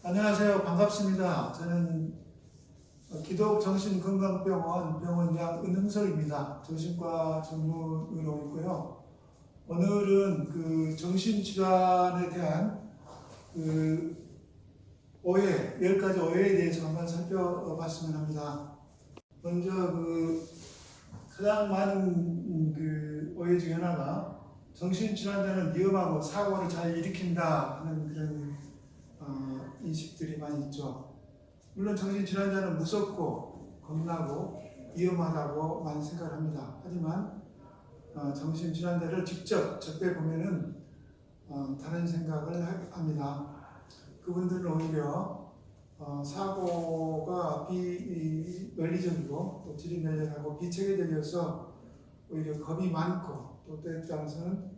안녕하세요. 반갑습니다. 저는 기독정신건강병원 병원장 은흥석입니다. 정신과 전문의로 있고요. 오늘은 그 정신질환에 대한 그 오해, 10가지 오해에 대해서 한번 살펴봤으면 합니다. 먼저 가장 많은 오해 중에 하나가 정신질환자는 위험하고 사고를 잘 일으킨다 하는 그런 인식들이 많이 있죠. 물론 정신질환자는 무섭고 겁나고 위험하다고 많이 생각합니다. 하지만 정신질환자를 직접 접해보면은 다른 생각을 합니다. 그분들은 오히려 사고가 비논리적이고 또 지리멸렬하고 비체계적이어서 오히려 겁이 많고 또 때에 따라서는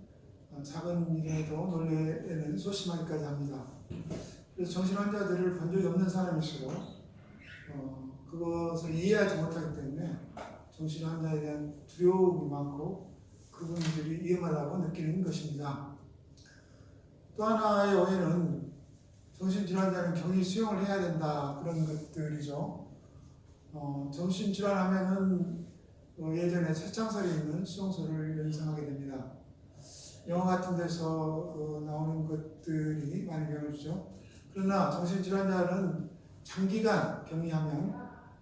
작은 일에도 놀래는 소심하기까지 합니다. 그래서 정신환자들을 본 적이 없는 사람일수록 그것을 이해하지 못하기 때문에 정신환자에 대한 두려움이 많고 그분들이 위험하다고 느끼는 것입니다. 또 하나의 오해는 정신질환자는 격리 수용을 해야 된다 그런 것들이죠. 정신질환하면은 예전에 최창설이 있는 수용소를 연상하게 됩니다. 영화 같은 데서 나오는 것들이 많이 배워주죠. 그러나 정신질환자는 장기간 격리하면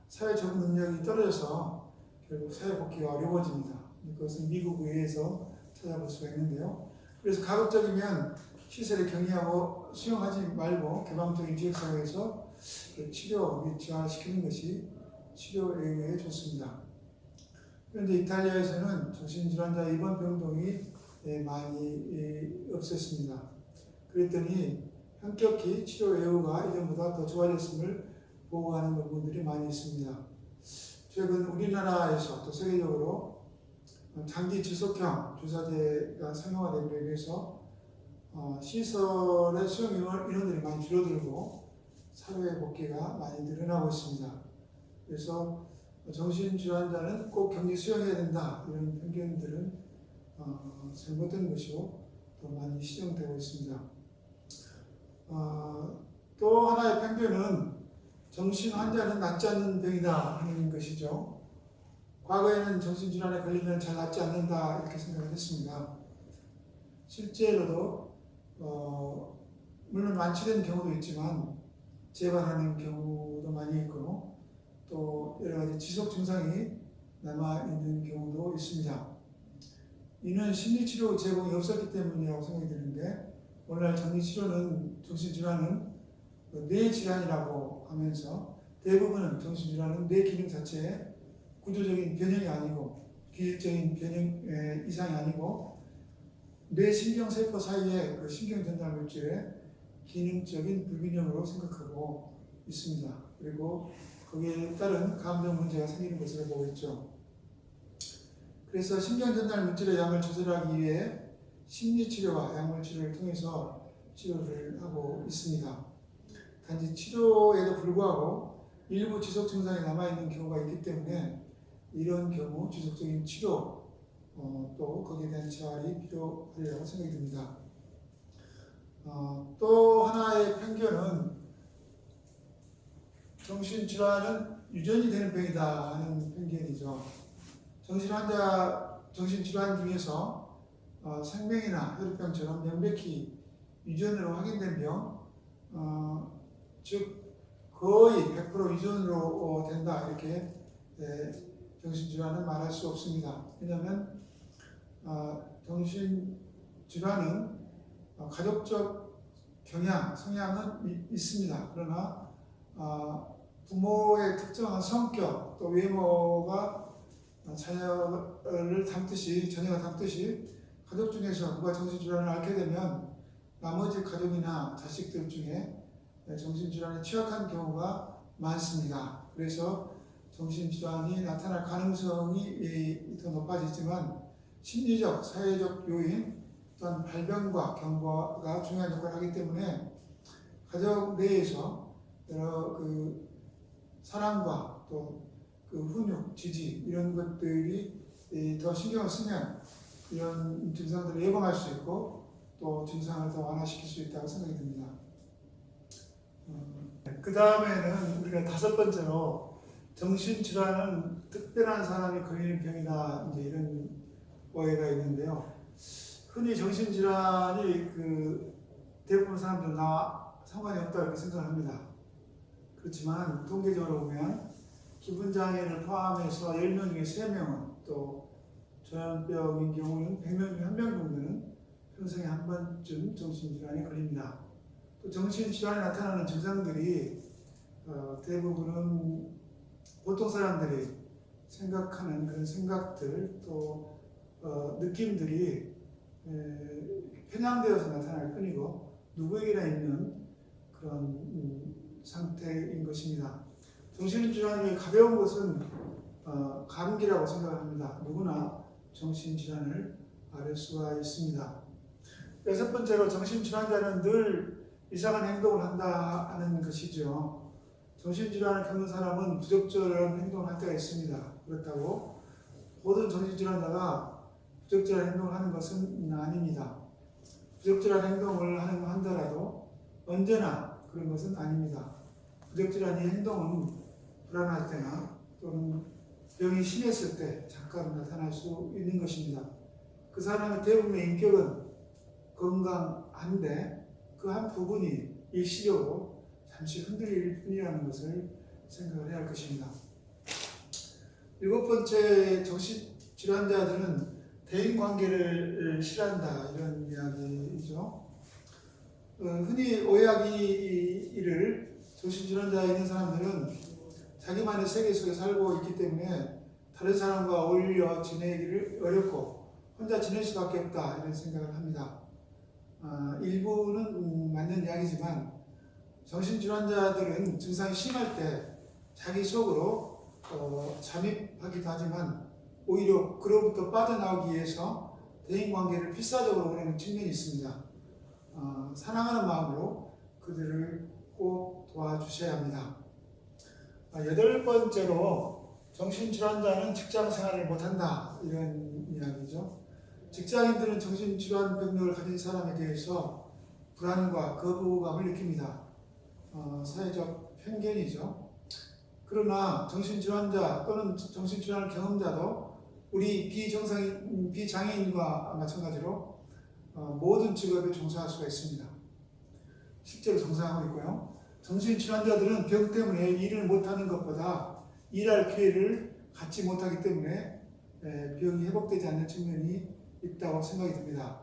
사회 적응 능력이 떨어져서 결국 사회 복귀가 어려워집니다. 그것은 미국 의회에서 찾아볼 수가 있는데요. 그래서 가급적이면 시설에 격리하고 수용하지 말고 개방적인 지역사회에서 치료 및 재활시키는 것이 치료 예후에 좋습니다. 그런데 이탈리아에서는 정신질환자 입원 병동이 많이 없었습니다. 그랬더니 현격히 치료 예후가 이전보다 더 좋아졌음을 보고하는 부분들이 많이 있습니다. 최근 우리나라에서 또 세계적으로 장기 지속형 주사제가 상용화됨으로 인해서 시설의 수용 인원들이 많이 줄어들고 사회 복귀가 많이 늘어나고 있습니다. 그래서 정신질환자는 꼭 격리 수용해야 된다 이런 편견들은 잘못된 것이고 또 많이 시정되고 있습니다. 또 하나의 편견은 정신환자는 낫지 않는 병이다 하는 것이죠. 과거에는 정신질환에 걸리면 잘 낫지 않는다 이렇게 생각을 했습니다. 실제로도 물론 완치된 경우도 있지만 재발하는 경우도 많이 있고 또 여러 가지 지속 증상이 남아있는 경우도 있습니다. 이는 심리치료 제공이 없었기 때문이라고 생각이 드는데 오늘날 정신질환은 뇌질환이라고 하면서 대부분은 정신질환은 뇌 기능 자체에 구조적인 변형이 아니고 기질적인 변형 이상이 아니고 뇌신경세포 사이의 그 신경전달 물질의 기능적인 불균형으로 생각하고 있습니다. 그리고 거기에 따른 감정 문제가 생기는 것으로 보고 있죠. 그래서 신경전달 물질의 양을 조절하기 위해 심리치료와 약물치료를 통해서 치료를 하고 있습니다. 단지 치료에도 불구하고 일부 지속 증상이 남아있는 경우가 있기 때문에 이런 경우 지속적인 치료 또 거기에 대한 재활이 필요하리라고 생각이 듭니다. 또 하나의 편견은 정신질환은 유전이 되는 병이다 하는 편견이죠. 정신질환 중에서 생명이나 혈액병처럼 명백히 유전으로 확인된 병, 즉 거의 100% 유전으로 된다 이렇게 정신질환은 말할 수 없습니다. 왜냐하면 정신질환은 가족적 경향, 성향은 있습니다. 그러나 부모의 특정한 성격 또 외모가 자녀가 담듯이 가족 중에서 누가 정신질환을 앓게 되면 나머지 가족이나 자식들 중에 정신질환에 취약한 경우가 많습니다. 그래서 정신질환이 나타날 가능성이 더 높아지지만 심리적, 사회적 요인 또한 발병과 경과가 중요한 역할을 하기 때문에 가족 내에서 여러 사랑과 또 훈육, 지지 이런 것들이 더 신경을 쓰면 이런 증상들을 예방할 수 있고 또 증상을 더 완화시킬 수 있다고 생각이 듭니다. 그 다음에는 우리가 다섯 번째로 정신질환은 특별한 사람이 걸리는 병이다, 이제 이런 오해가 있는데요. 흔히 정신질환이 대부분 사람들은 나와 상관이 없다 이렇게 생각을 합니다. 그렇지만 통계적으로 보면 기분장애를 포함해서 10명 중에 3명은, 또 조현병인 경우는 100명 중에 1명 정도는 평생에 한 번쯤 정신질환에 걸립니다. 또 정신질환이 나타나는 증상들이 대부분은 보통 사람들이 생각하는 그런 생각들, 또 느낌들이 편향되어서 나타날 뿐이고 누구에게나 있는 그런 상태인 것입니다. 정신질환이 가벼운 것은 감기라고 생각을 합니다. 누구나 정신질환을 앓을 수가 있습니다. 여섯 번째로 정신질환자는 늘 이상한 행동을 한다 하는 것이죠. 정신질환을 겪는 사람은 부적절한 행동을 할 때가 있습니다. 그렇다고 모든 정신질환자가 부적절한 행동을 하는 것은 아닙니다. 부적절한 행동을 한다라도 언제나 그런 것은 아닙니다. 부적절한 이 행동은 불안할 때나 또는 병이 심했을 때 잠깐 나타날 수 있는 것입니다. 그 사람의 대부분의 인격은 건강한데 그 한 부분이 일시적으로 잠시 흔들릴 뿐이라는 것을 생각을 해야 할 것입니다. 일곱 번째, 정신질환자들은 대인관계를 싫어한다, 이런 이야기죠. 흔히 오해하기를 정신질환자에 있는 사람들은 자기만의 세계 속에 살고 있기 때문에 다른 사람과 어울려 지내기를 어렵고 혼자 지낼 수밖에 없다, 이런 생각을 합니다. 일부는 맞는 이야기지만 정신질환자들은 증상이 심할 때 자기 속으로 잠입하기도 하지만 오히려 그로부터 빠져나오기 위해서 대인관계를 필사적으로 원하는 측면이 있습니다. 사랑하는 마음으로 그들을 꼭 도와주셔야 합니다. 여덟 번째로 정신질환자는 직장생활을 못한다, 이런 이야기죠. 직장인들은 정신질환 병력을 가진 사람에 대해서 불안과 거부감을 느낍니다. 사회적 편견이죠. 그러나 정신질환자 또는 정신질환 경험자도 우리 비장애인과 마찬가지로 모든 직업에 종사할 수가 있습니다. 실제로 종사하고 있고요. 정신질환자들은 병 때문에 일을 못하는 것보다 일할 기회를 갖지 못하기 때문에 병이 회복되지 않는 측면이 있다고 생각이 듭니다.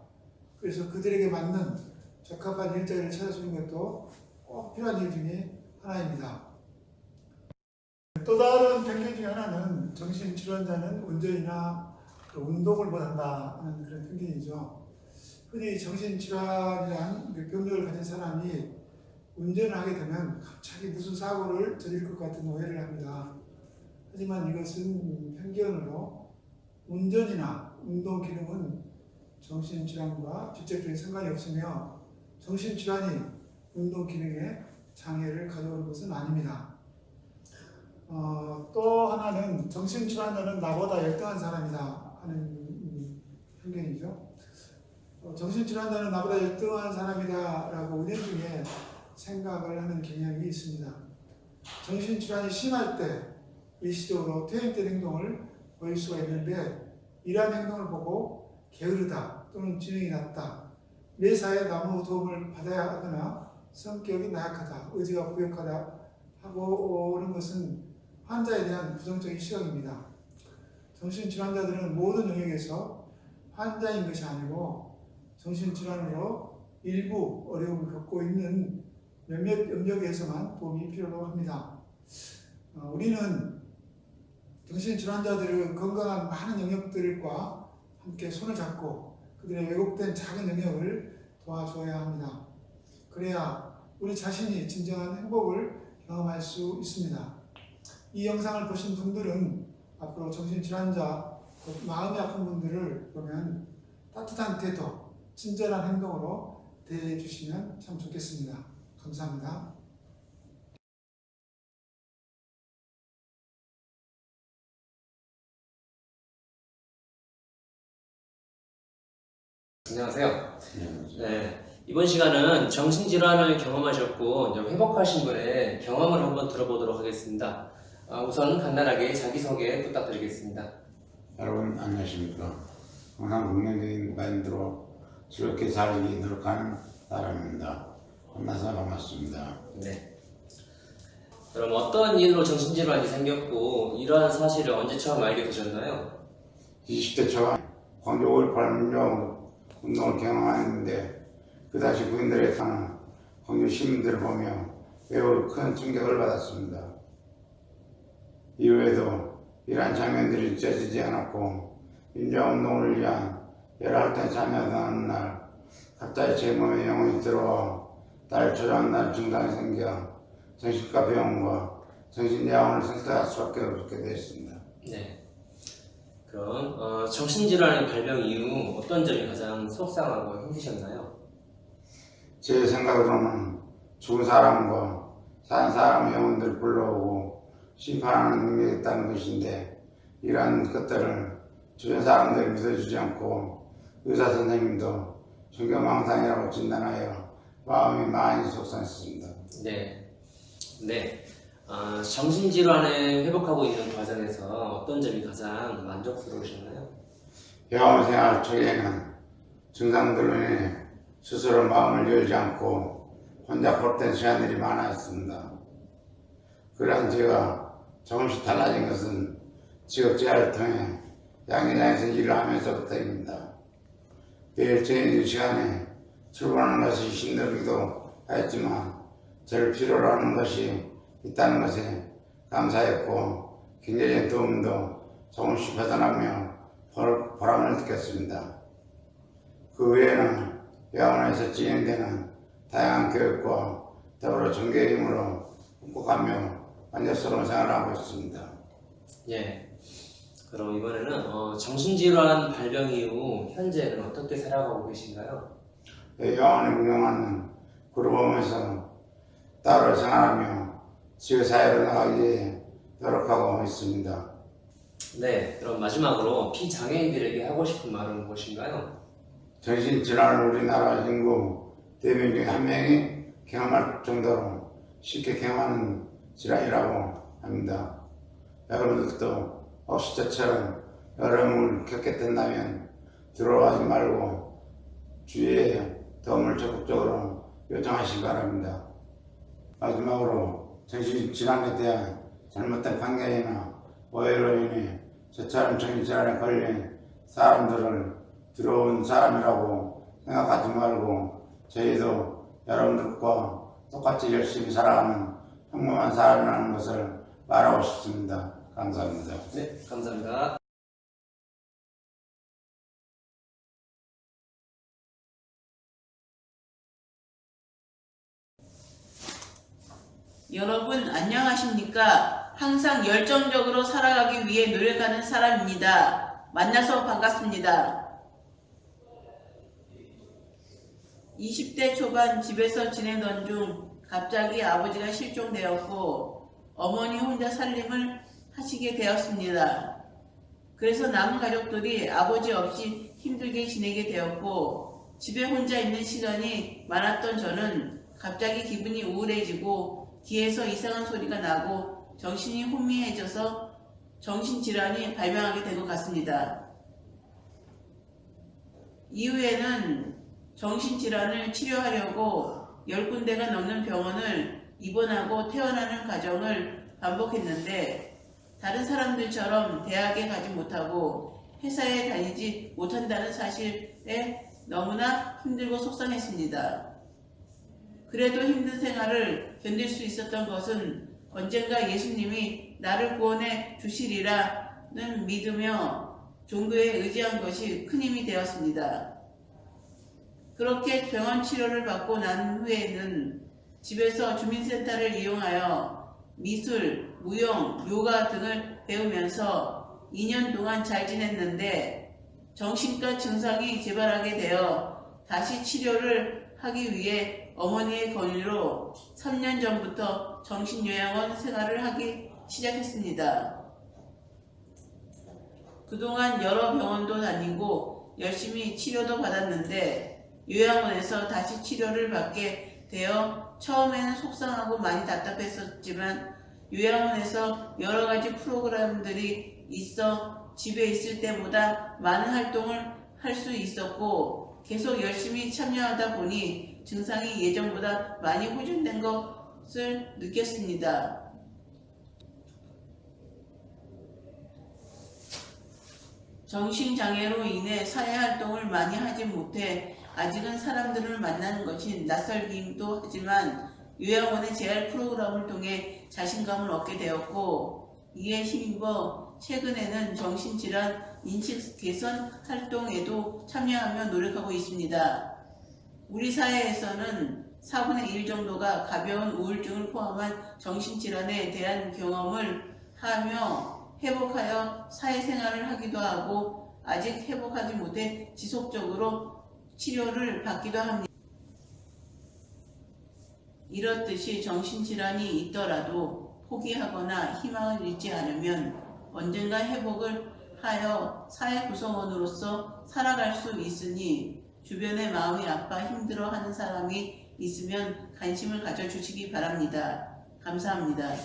그래서 그들에게 맞는 적합한 일자리를 찾아주는 것도 꼭 필요한 일 중에 하나입니다. 또 다른 편견 중에 하나는 정신질환자는 운전이나 운동을 못한다 하는 그런 편견이죠. 흔히 정신질환이란 병력을 가진 사람이 운전을 하게 되면 갑자기 무슨 사고를 저질 것 같은 오해를 합니다. 하지만 이것은 편견으로 운전이나 운동 기능은 정신질환과 직접적인 상관이 없으며 정신질환이 운동 기능에 장애를 가져오는 것은 아닙니다. 또 하나는 정신질환자는 나보다 열등한 사람이다 하는 편견이죠. 정신질환자는 나보다 열등한 사람이다라고 은연중에 생각을 하는 경향이 있습니다. 정신질환이 심할 때 일시적으로 퇴행된 행동을 보일 수가 있는데 이러한 행동을 보고 게으르다 또는 지능이 낮다, 매사에 아무 도움을 받아야 하거나 성격이 나약하다, 의지가 부족하다 하고 오는 것은 환자에 대한 부정적인 시각입니다. 정신질환자들은 모든 영역에서 환자인 것이 아니고 정신질환으로 일부 어려움을 겪고 있는 몇몇 영역에서만 도움이 필요로 합니다. 우리는 정신질환자들의 건강한 많은 영역들과 함께 손을 잡고 그들의 왜곡된 작은 영역을 도와줘야 합니다. 그래야 우리 자신이 진정한 행복을 경험할 수 있습니다. 이 영상을 보신 분들은 앞으로 정신질환자, 마음이 아픈 분들을 보면 따뜻한 태도, 친절한 행동으로 대해 주시면 참 좋겠습니다. 감사합니다. 안녕하세요. 네, 이번 시간은 정신질환을 경험하셨고 이제 회복하신 분의 경험을 한번 들어보도록 하겠습니다. 우선 간단하게 자기소개 부탁드리겠습니다. 여러분 안녕하십니까. 항상 긍정적인 마인드로 즐겁게 살기 노력하는 사람입니다. 만나서 반갑습니다. 네. 그럼 어떤 일로 정신질환이 생겼고 이러한 사실을 언제 처음 알게 되셨나요? 20대 초반 광주 5.18 민주화운동을 경험했는데 그 당시 국민들의 상황, 광주 시민들을 보며 매우 큰 충격을 받았습니다. 이후에도 이러한 장면들이 잊혀지지 않았고 민주화운동을 위한 여러 활동에 참여하던 날 갑자기 제 몸에 영혼이 들어와 날 조장한 날 증상이 생겨 정신과 병원과 정신의학원을 선택할 수밖에 없게 되었습니다. 네. 그럼 정신질환의 발병 이후 어떤 점이 가장 속상하고 힘드셨나요? 제 생각으로는 죽은 사람과 산 사람의 영혼들을 불러오고 심판하는 능력이 있다는 것인데 이러한 것들을 주변 사람들이 믿어주지 않고 의사 선생님도 존경망상이라고 진단하여 마음이 많이 속상했습니다. 네. 네. 정신질환을 회복하고 있는 과정에서 어떤 점이 가장 만족스러우셨나요? 병원 생활 초기에는 증상들로 인해 스스로 마음을 열지 않고 혼자 헛된 시간들이 많았습니다. 그러한 제가 조금씩 달라진 것은 직업재활을 통해 양계장에서 일을 하면서부터입니다. 매일 정해진 시간에 출근하는 것이 힘들기도 했지만 저를 필요로 하는 것이 있다는 것에 감사했고 경제적인 도움도 조금씩 받아나며 보람을 느꼈습니다. 그 외에는 병원에서 진행되는 다양한 교육과 더불어 종교의 힘으로 극복하며 만족스러운 생활을 하고 있습니다. 예. 그럼 이번에는 정신질환 발병 이후 현재는 어떻게 살아가고 계신가요? 병원에 운영하는 그룹홈에서 따로 생활하며 지역사회로 나가기 위해 노력하고 있습니다. 네. 그럼 마지막으로 피장애인들에게 하고 싶은 말은 무엇인가요? 정신질환을 우리나라 인구 4명 중에 1명이 경험할 정도로 쉽게 경험하는 질환이라고 합니다. 여러분들도 혹시 저처럼 어려움을 겪게 된다면 들어가지 말고 주위에 도움을 적극적으로 요청하시기 바랍니다. 마지막으로 정신질환에 대한 잘못된 편견이나 오해로 인해 저처럼 정신질환에 걸린 사람들을 들어온 사람이라고 생각하지 말고 저희도 여러분들과 똑같이 열심히 살아가는 평범한 사람이라는 것을 말하고 싶습니다. 감사합니다. 네. 감사합니다. 여러분 안녕하십니까? 항상 열정적으로 살아가기 위해 노력하는 사람입니다. 만나서 반갑습니다. 20대 초반 집에서 지내던 중 갑자기 아버지가 실종되었고 어머니 혼자 살림을 하시게 되었습니다. 그래서 남은 가족들이 아버지 없이 힘들게 지내게 되었고 집에 혼자 있는 시간이 많았던 저는 갑자기 기분이 우울해지고 귀에서 이상한 소리가 나고 정신이 혼미해져서 정신질환이 발병하게 된 것 같습니다. 이후에는 정신질환을 치료하려고 10군데가 넘는 병원을 입원하고 퇴원하는 과정을 반복했는데 다른 사람들처럼 대학에 가지 못하고 회사에 다니지 못한다는 사실에 너무나 힘들고 속상했습니다. 그래도 힘든 생활을 견딜 수 있었던 것은 언젠가 예수님이 나를 구원해 주시리라는 믿으며 종교에 의지한 것이 큰 힘이 되었습니다. 그렇게 병원 치료를 받고 난 후에는 집에서 주민센터를 이용하여 미술, 무용, 요가 등을 배우면서 2년 동안 잘 지냈는데 정신과 증상이 재발하게 되어 다시 치료를 하기 위해 어머니의 권유로 3년 전부터 정신요양원 생활을 하기 시작했습니다. 그동안 여러 병원도 다니고 열심히 치료도 받았는데 요양원에서 다시 치료를 받게 되어 처음에는 속상하고 많이 답답했었지만 요양원에서 여러 가지 프로그램들이 있어 집에 있을 때보다 많은 활동을 할 수 있었고 계속 열심히 참여하다 보니 증상이 예전보다 많이 호전된 것을 느꼈습니다. 정신장애로 인해 사회활동을 많이 하지 못해 아직은 사람들을 만나는 것이 낯설기도 하지만 요양원의 재활 프로그램을 통해 자신감을 얻게 되었고 이에 힘입어 최근에는 정신질환 인식 개선 활동에도 참여하며 노력하고 있습니다. 우리 사회에서는 4분의 1 정도가 가벼운 우울증을 포함한 정신질환에 대한 경험을 하며 회복하여 사회생활을 하기도 하고 아직 회복하지 못해 지속적으로 치료를 받기도 합니다. 이렇듯이 정신질환이 있더라도 포기하거나 희망을 잃지 않으면 언젠가 회복을 하여 사회 구성원으로서 살아갈 수 있으니 주변에 마음이 아파 힘들어하는 사람이 있으면 관심을 가져주시기 바랍니다. 감사합니다.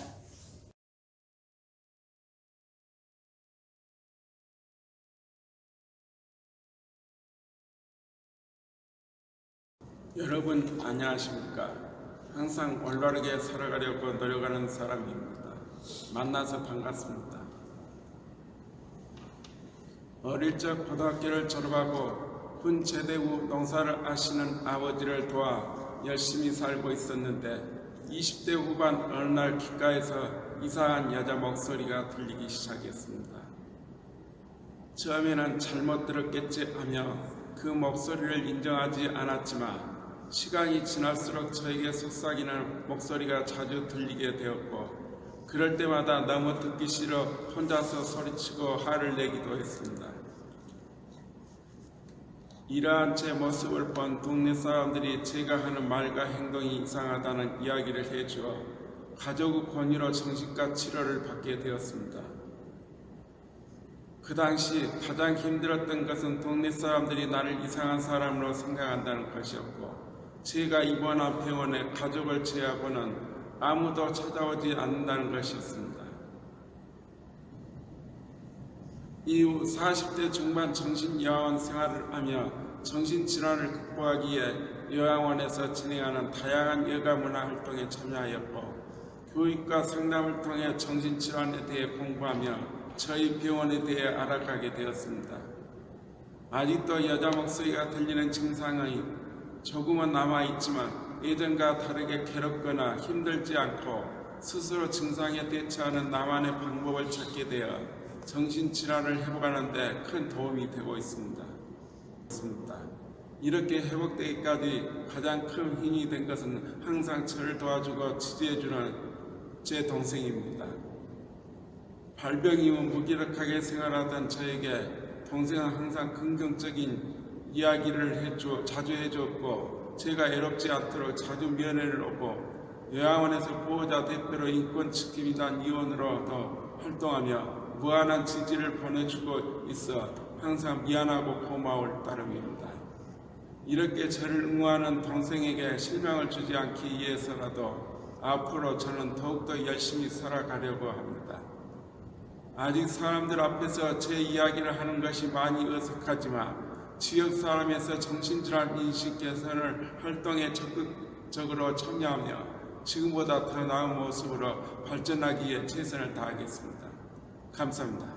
여러분 안녕하십니까? 항상 올바르게 살아가려고 노력하는 사람입니다. 만나서 반갑습니다. 어릴 적 고등학교를 졸업하고 군 제대 후 농사를 하시는 아버지를 도와 열심히 살고 있었는데 20대 후반 어느 날 귓가에서 이상한 여자 목소리가 들리기 시작했습니다. 처음에는 잘못 들었겠지 하며 그 목소리를 인정하지 않았지만 시간이 지날수록 저에게 속삭이는 목소리가 자주 들리게 되었고 그럴 때마다 너무 듣기 싫어 혼자서 소리치고 화를 내기도 했습니다. 이러한 제 모습을 본 동네 사람들이 제가 하는 말과 행동이 이상하다는 이야기를 해주어 가족 권유로 정신과 치료를 받게 되었습니다. 그 당시 가장 힘들었던 것은 동네 사람들이 나를 이상한 사람으로 생각한다는 것이었고 제가 입원한 병원에 가족을 제외하고는 아무도 찾아오지 않는다는 것이었습니다. 이후 40대 중반 정신요양원 생활을 하며 정신질환을 극복하기 위해 요양원에서 진행하는 다양한 여가문화 활동에 참여하였고 교육과 상담을 통해 정신질환에 대해 공부하며 저희 병원에 대해 알아가게 되었습니다. 아직도 여자 목소리가 들리는 증상이 조금은 남아있지만 예전과 다르게 괴롭거나 힘들지 않고 스스로 증상에 대처하는 나만의 방법을 찾게 되어 정신질환을 회복하는 데 큰 도움이 되고 있습니다. 이렇게 회복되기까지 가장 큰 힘이 된 것은 항상 저를 도와주고 지지해주는 제 동생입니다. 발병 이후 무기력하게 생활하던 저에게 동생은 항상 긍정적인 이야기를 자주 해주었고 제가 외롭지 않도록 자주 면회를 오고 요양원에서 보호자 대표로 인권 지킴이단 위원으로도 활동하며 무한한 지지를 보내주고 있어 항상 미안하고 고마울 따름입니다. 이렇게 저를 응원하는 동생에게 실망을 주지 않기 위해서라도 앞으로 저는 더욱더 열심히 살아가려고 합니다. 아직 사람들 앞에서 제 이야기를 하는 것이 많이 어색하지만 지역 사람에서 정신질환 인식 개선을 활동에 적극적으로 참여하며 지금보다 더 나은 모습으로 발전하기 위해 최선을 다하겠습니다. 감사합니다.